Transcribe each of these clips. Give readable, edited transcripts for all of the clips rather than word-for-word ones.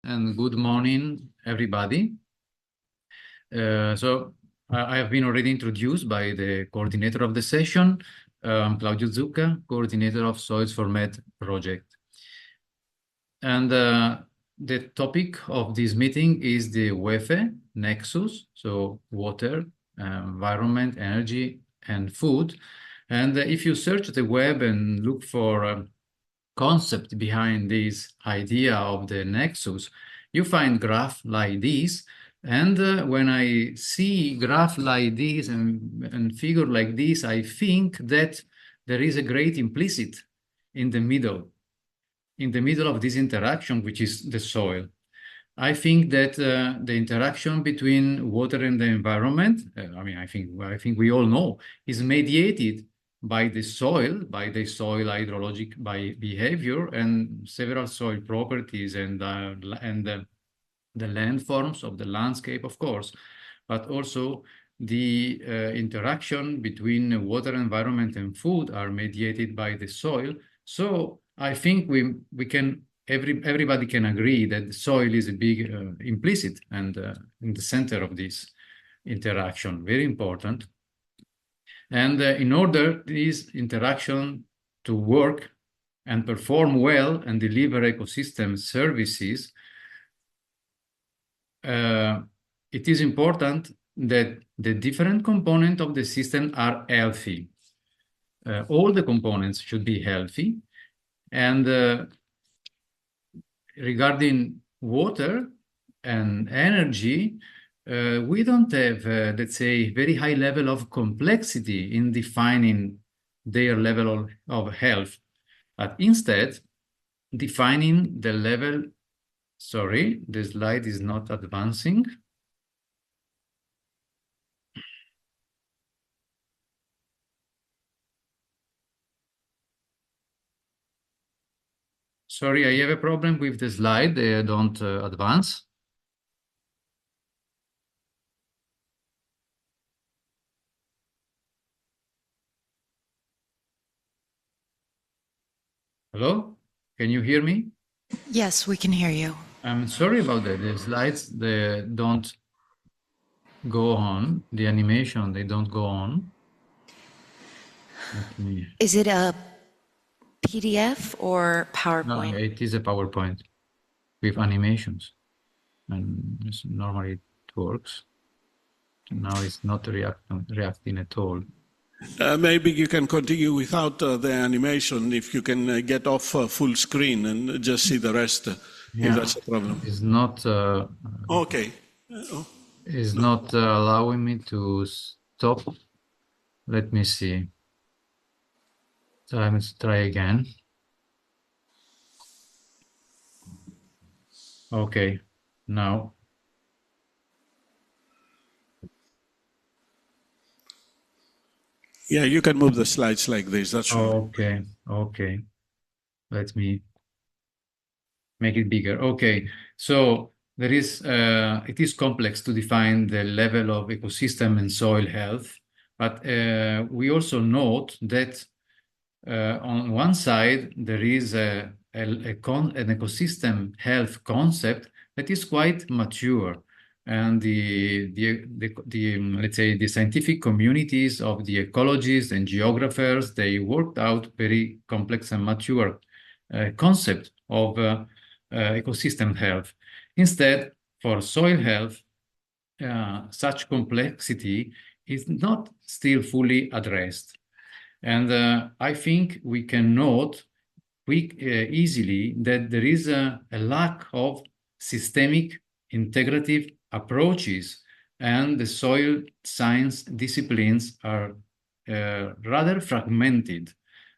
and good morning, everybody. I have been already introduced by the coordinator of the session. I'm Claudio Zucca, coordinator of Soils for Med project. And the topic of this meeting is the WEFE Nexus, so water, environment, energy, and food. And if you search the web and look for concept behind this idea of the nexus, you find graph like this. And when I see graph like this and figure like this, I think that there is a great implicit in the middle of this interaction, which is the soil. I think that the interaction between water and the environment, I think we all know, is mediated by the soil hydrologic by behavior and several soil properties and the landforms of the landscape, of course, but also the interaction between water, environment, and food are mediated by the soil. So I think everybody can agree that the soil is a big implicit and in the center of this interaction, very important. And in order this interaction to work and perform well and deliver ecosystem services, it is important that the different components of the system are healthy. All the components should be healthy. And regarding water and energy, we don't have, let's say, very high level of complexity in defining their level of health, but instead defining the level. Sorry, the slide is not advancing. Sorry, I have a problem with the slide. They don't advance. Hello? Can you hear me? Yes, we can hear you. I'm sorry about that. The slides, they don't go on. The animation, they don't go on. Is it a PDF or PowerPoint? No, it is a PowerPoint with animations. And normally it works. Now it's not reacting at all. Maybe you can continue without the animation if you can get off full screen and just see the rest, if that's a problem. It's not... okay. It's not allowing me to stop. Let me see. So let's try again. Okay, now. Yeah, you can move the slides like this. That's okay. Okay. Let me make it bigger. Okay, so there is it is complex to define the level of ecosystem and soil health, but we also note that on one side there is an ecosystem health concept that is quite mature. And let's say the scientific communities of the ecologists and geographers, they worked out very complex and mature concept of ecosystem health. Instead, for soil health, such complexity is not still fully addressed. And I think we can note easily that there is a lack of systemic integrative approaches, and the soil science disciplines are rather fragmented,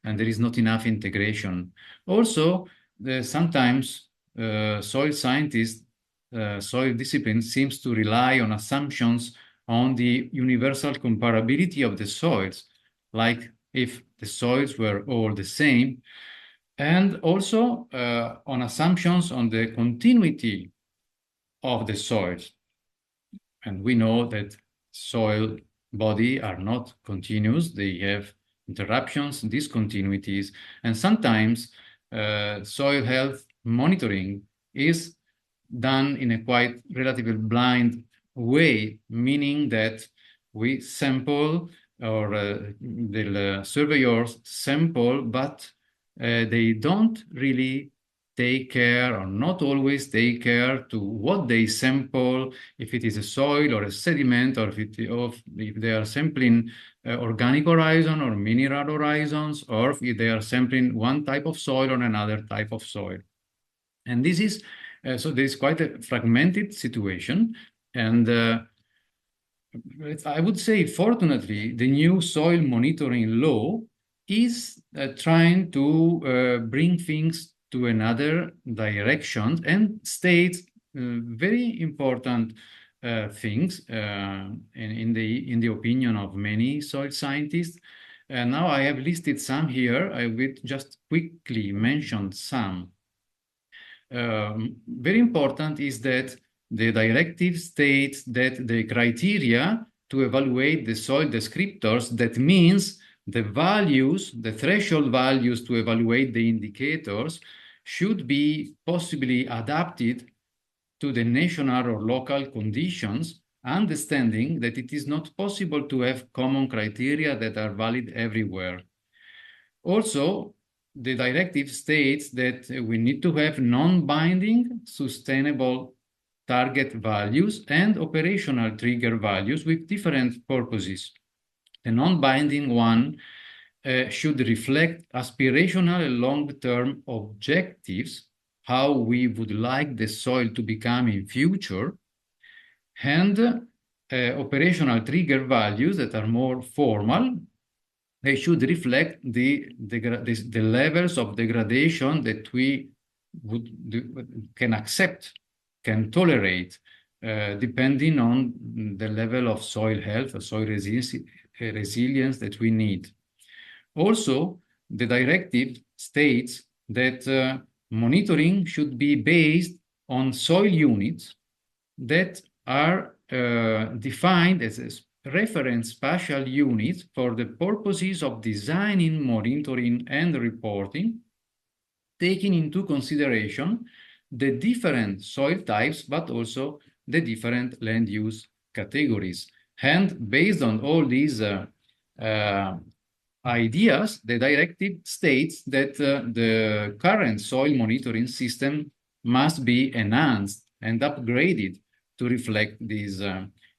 and there is not enough integration. Also, sometimes soil scientists, soil discipline seems to rely on assumptions on the universal comparability of the soils, like if the soils were all the same, and also on assumptions on the continuity of the soils. And we know that soil body are not continuous. They have interruptions, discontinuities, and sometimes soil health monitoring is done in a quite relatively blind way, meaning that we sample, or the surveyors sample, but they don't really take care, or not always take care, to what they sample, if it is a soil or a sediment, or if they are sampling organic horizon or mineral horizons, or if they are sampling one type of soil or another type of soil. And this is, so there is quite a fragmented situation. And I would say, fortunately, the new soil monitoring law is trying to bring things to another direction and states very important things in the opinion of many soil scientists. Now I have listed some here. I will just quickly mention some. Very important is that the directive states that the criteria to evaluate the soil descriptors, that means the values, the threshold values to evaluate the indicators, should be possibly adapted to the national or local conditions, understanding that it is not possible to have common criteria that are valid everywhere. Also, the directive states that we need to have non-binding, sustainable target values and operational trigger values with different purposes. The non-binding one should reflect aspirational and long-term objectives, how we would like the soil to become in future, and operational trigger values that are more formal. They should reflect the levels of degradation that we can accept, can tolerate, depending on the level of soil health or soil resilience that we need. Also, the directive states that monitoring should be based on soil units that are defined as reference spatial units for the purposes of designing, monitoring, and reporting, taking into consideration the different soil types, but also the different land use categories. And based on all these ideas, the directive states that the current soil monitoring system must be enhanced and upgraded to reflect this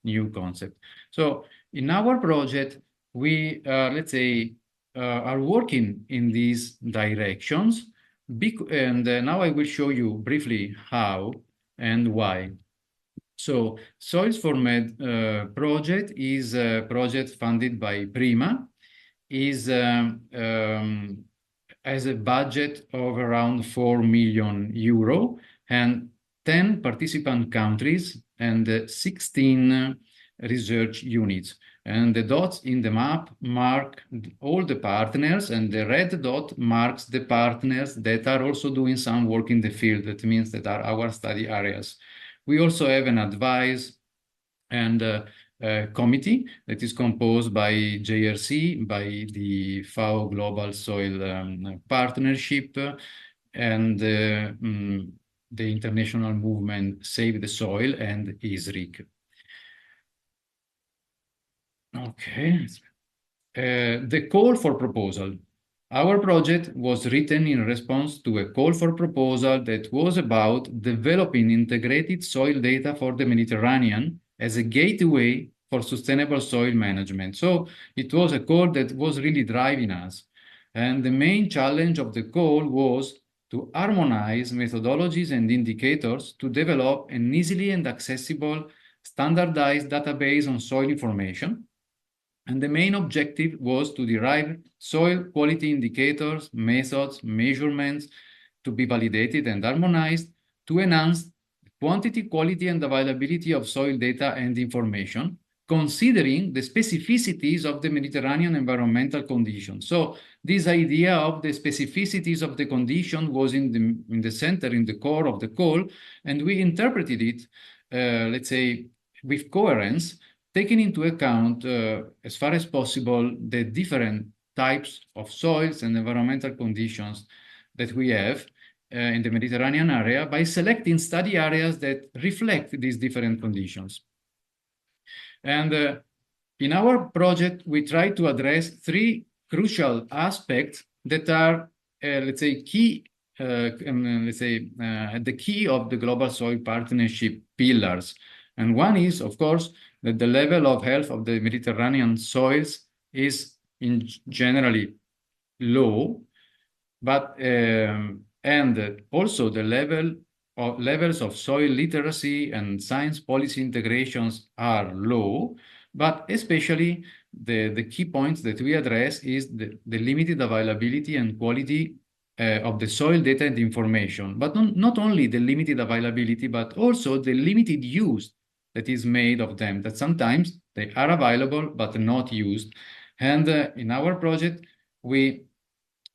new concept. So in our project, we, let's say, are working in these directions. And now I will show you briefly how and why. So Soils for Med project is a project funded by Prima, has a budget of around 4 million euro and 10 participant countries and 16 research units. And the dots in the map mark all the partners, and the red dot marks the partners that are also doing some work in the field. That means that are our study areas. We also have an advice and committee that is composed by JRC, by the FAO Global Soil Partnership, and the international movement Save the Soil and ISRIC. Okay. The call for proposal. Our project was written in response to a call for proposal that was about developing integrated soil data for the Mediterranean as a gateway for sustainable soil management. So it was a call that was really driving us. And the main challenge of the call was to harmonize methodologies and indicators to develop an easily and accessible standardized database on soil information. And the main objective was to derive soil quality indicators, methods, measurements to be validated and harmonized to enhance quantity, quality, and availability of soil data and information, considering the specificities of the Mediterranean environmental conditions. So this idea of the specificities of the condition was in the center, in the core of the call, and we interpreted it, let's say, with coherence, taking into account, as far as possible, the different types of soils and environmental conditions that we have, in the Mediterranean area by selecting study areas that reflect these different conditions. And in our project, we try to address three crucial aspects that are, let's say, key, the key of the Global Soil Partnership pillars. And one is, of course, that the level of health of the Mediterranean soils is generally low, but and also the levels of soil literacy and science policy integrations are low, but especially the key points that we address is the limited availability and quality of the soil data and information, but not only the limited availability, but also the limited use that is made of them, that sometimes they are available but not used. And in our project, we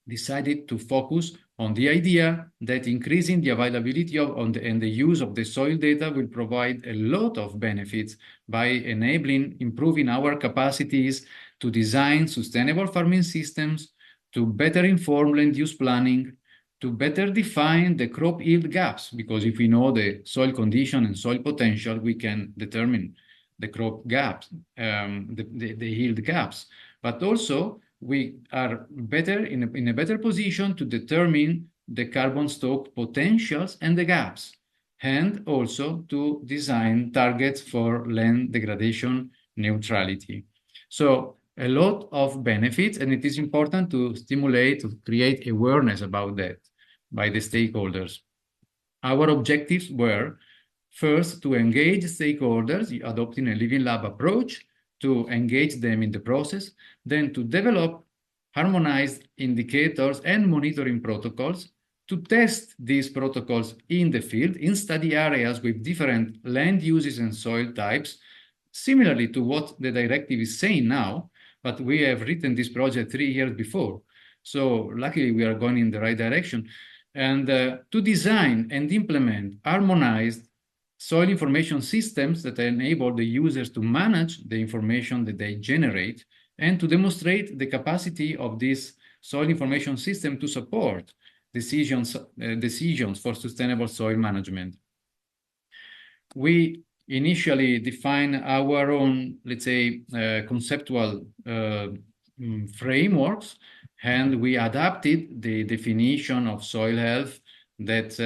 decided to focus on the idea that increasing the availability and the use of the soil data will provide a lot of benefits by improving our capacities to design sustainable farming systems, to better inform land use planning, to better define the crop yield gaps, because if we know the soil condition and soil potential, we can determine the crop gaps, the yield gaps. But also, we are in a better position to determine the carbon stock potentials and the gaps, and also to design targets for land degradation neutrality. So a lot of benefits, and it is important to create awareness about that by the stakeholders. Our objectives were, first, to engage stakeholders, adopting a living lab approach, to engage them in the process, then to develop harmonized indicators and monitoring protocols, to test these protocols in the field, in study areas with different land uses and soil types, similarly to what the directive is saying now, but we have written this project 3 years before. So luckily we are going in the right direction. And to design and implement harmonized soil information systems that enable the users to manage the information that they generate, and to demonstrate the capacity of this soil information system to support decisions for sustainable soil management. We initially define our own, let's say, conceptual frameworks, and we adapted the definition of soil health that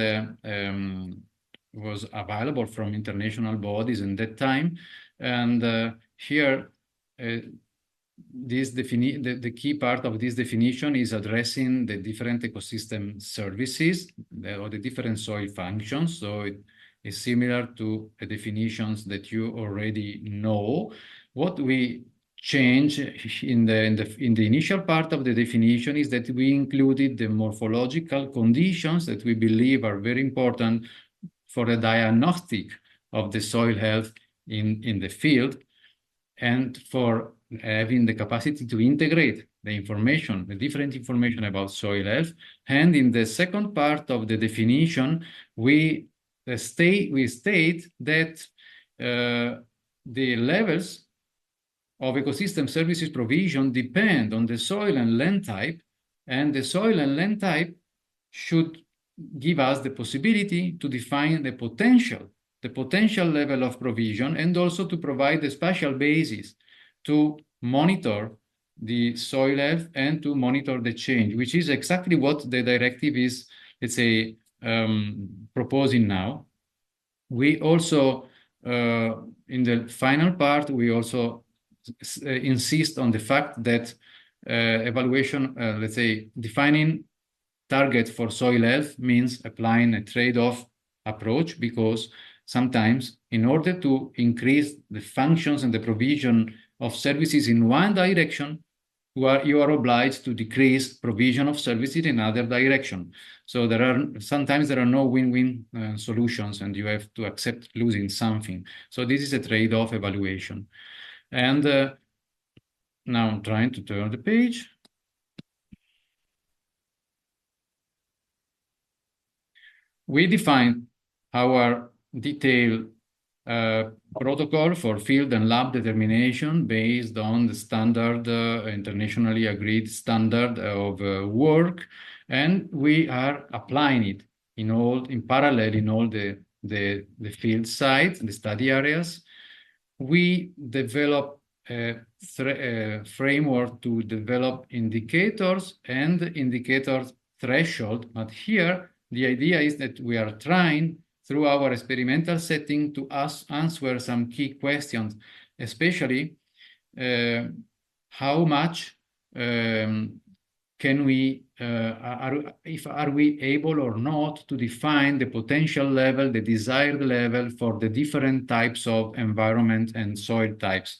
was available from international bodies in that time. And here, the key part of this definition is addressing the different ecosystem services or the different soil functions. So it is similar to the definitions that you already know. What we change in the initial part of the definition is that we included the morphological conditions that we believe are very important for a diagnostic of the soil health in the field, and for having the capacity to integrate the information, the different information about soil health. And in the second part of the definition, we state that the levels of ecosystem services provision depend on the soil and land type, and the soil and land type should give us the possibility to define the potential level of provision, and also to provide a spatial basis to monitor the soil health and to monitor the change, which is exactly what the directive is, let's say, proposing now. We also, in the final part, we also insist on the fact that evaluation, let's say, defining target for soil health means applying a trade-off approach, because sometimes in order to increase the functions and the provision of services in one direction, you are obliged to decrease provision of services in another direction. So sometimes there are no win-win solutions, and you have to accept losing something. So this is a trade-off evaluation. And now I'm trying to turn the page. We defined our detailed protocol for field and lab determination based on the standard, internationally agreed standard of work, and we are applying it in parallel in all the field sites, the study areas. We develop a framework to develop indicators and indicator threshold. But here, the idea is that we are trying through our experimental setting to answer some key questions, especially how much can we, are we able or not to define the potential level, the desired level for the different types of environment and soil types.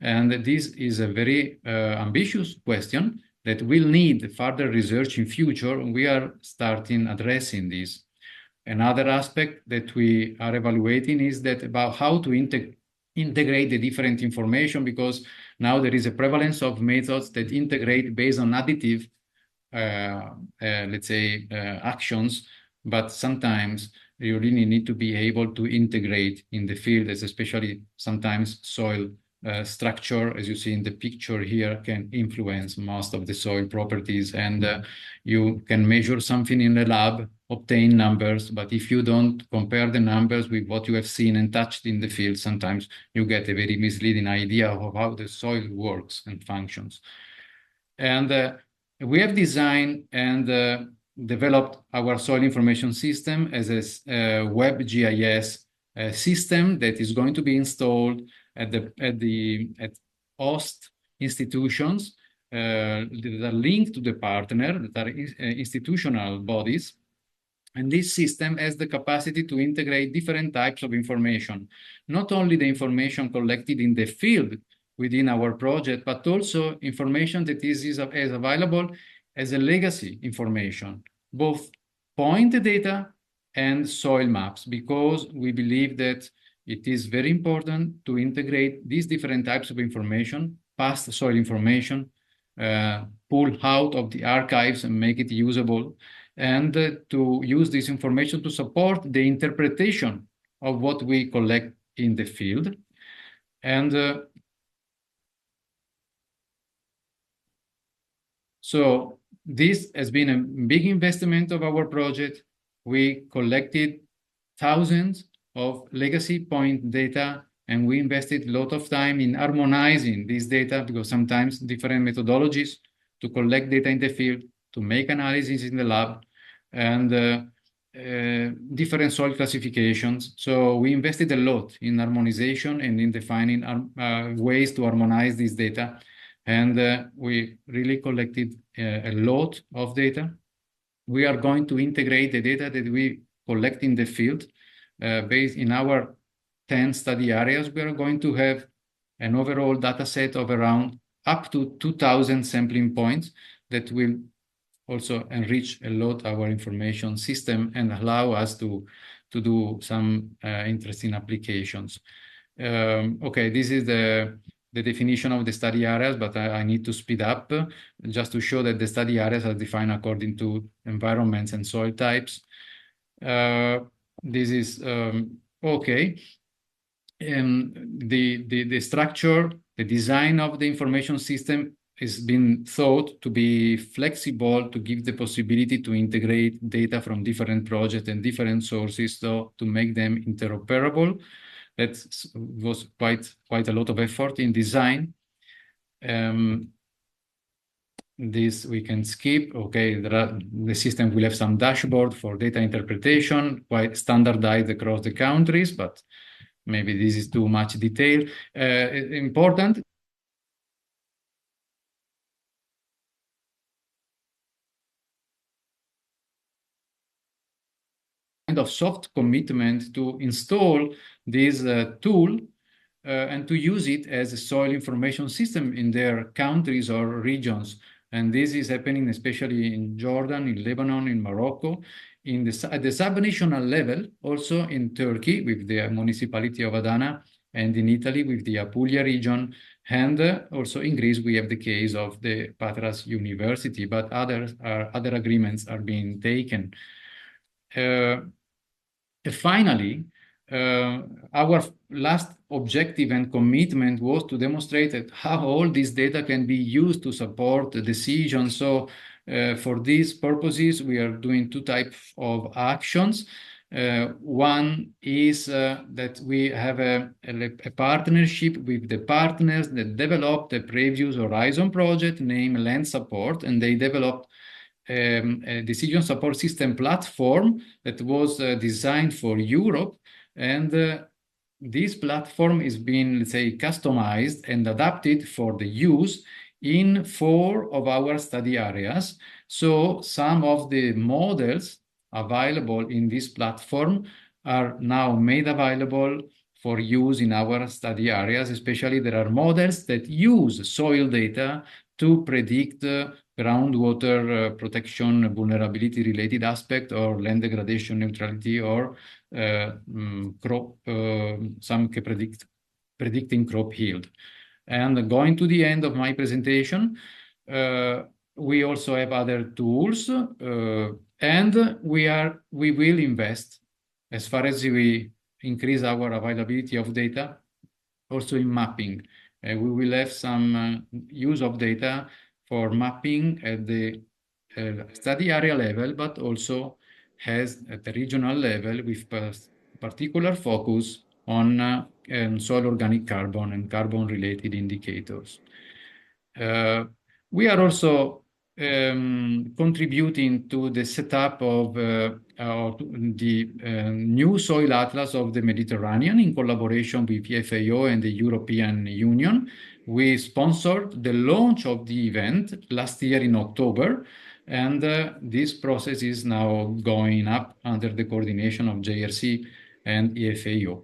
And this is a very ambitious question that will need further research in future. We are starting addressing this. Another aspect that we are evaluating is that about how to integrate the different information, because now there is a prevalence of methods that integrate based on additive, let's say, actions, but sometimes you really need to be able to integrate in the field, especially sometimes soil structure, as you see in the picture here, can influence most of the soil properties, and you can measure something in the lab, obtain numbers, but if you don't compare the numbers with what you have seen and touched in the field, sometimes you get a very misleading idea of how the soil works and functions. And we have designed and developed our soil information system as a web GIS system that is going to be installed at host institutions that are linked to the partner, that are institutional bodies. And this system has the capacity to integrate different types of information, not only the information collected in the field within our project, but also information that is available as a legacy information, both point data and soil maps, because we believe that it is very important to integrate these different types of information, past soil information, pull out of the archives and make it usable, and to use this information to support the interpretation of what we collect in the field. And so this has been a big investment of our project. We collected thousands of legacy point data, and we invested a lot of time in harmonizing this data, because sometimes different methodologies to collect data in the field, to make analysis in the lab, and different soil classifications. So we invested a lot in harmonization and in defining ways to harmonize this data. And we really collected a lot of data. We are going to integrate the data that we collect in the field based in our 10 study areas. We are going to have an overall data set of around up to 2,000 sampling points that will also enrich a lot our information system and allow us to do some interesting applications. Okay, this is the definition of the study areas, but I need to speed up just to show that the study areas are defined according to environments and soil types. This is okay. The structure, the design of the information system has been thought to be flexible, to give the possibility to integrate data from different projects and different sources, so to make them interoperable. That was quite a lot of effort in design. This we can skip. Okay, the system will have some dashboard for data interpretation, quite standardized across the countries, but maybe this is too much detail. Important of soft commitment to install this tool and to use it as a soil information system in their countries or regions. And this is happening especially in Jordan, in Lebanon, in Morocco, at the subnational level, also in Turkey with the municipality of Adana, and in Italy with the Apulia region, and also in Greece we have the case of the Patras University, but other agreements are being taken. Finally, our last objective and commitment was to demonstrate that how all this data can be used to support the decision. So For these purposes, we are doing two types of actions. One is that we have a partnership with the partners that developed the previous Horizon project named Land Support, and they developed a decision support system platform that was designed for Europe. And this platform is being, let's say, customized and adapted for the use in 4 of our study areas. So some of the models available in this platform are now made available for use in our study areas. Especially there are models that use soil data to predict groundwater protection vulnerability related aspect, or land degradation neutrality, or crop, some predicting crop yield. And going to the end of my presentation, we also have other tools, and we will invest, as far as we increase our availability of data, also in mapping. We will have some use of data for mapping at the study area level, but also has at the regional level with particular focus on soil organic carbon and carbon-related indicators. We are also contributing to the setup of the new soil atlas of the Mediterranean in collaboration with FAO and the European Union. We sponsored the launch of the event last year in October, and this process is now going up under the coordination of JRC and EFAO.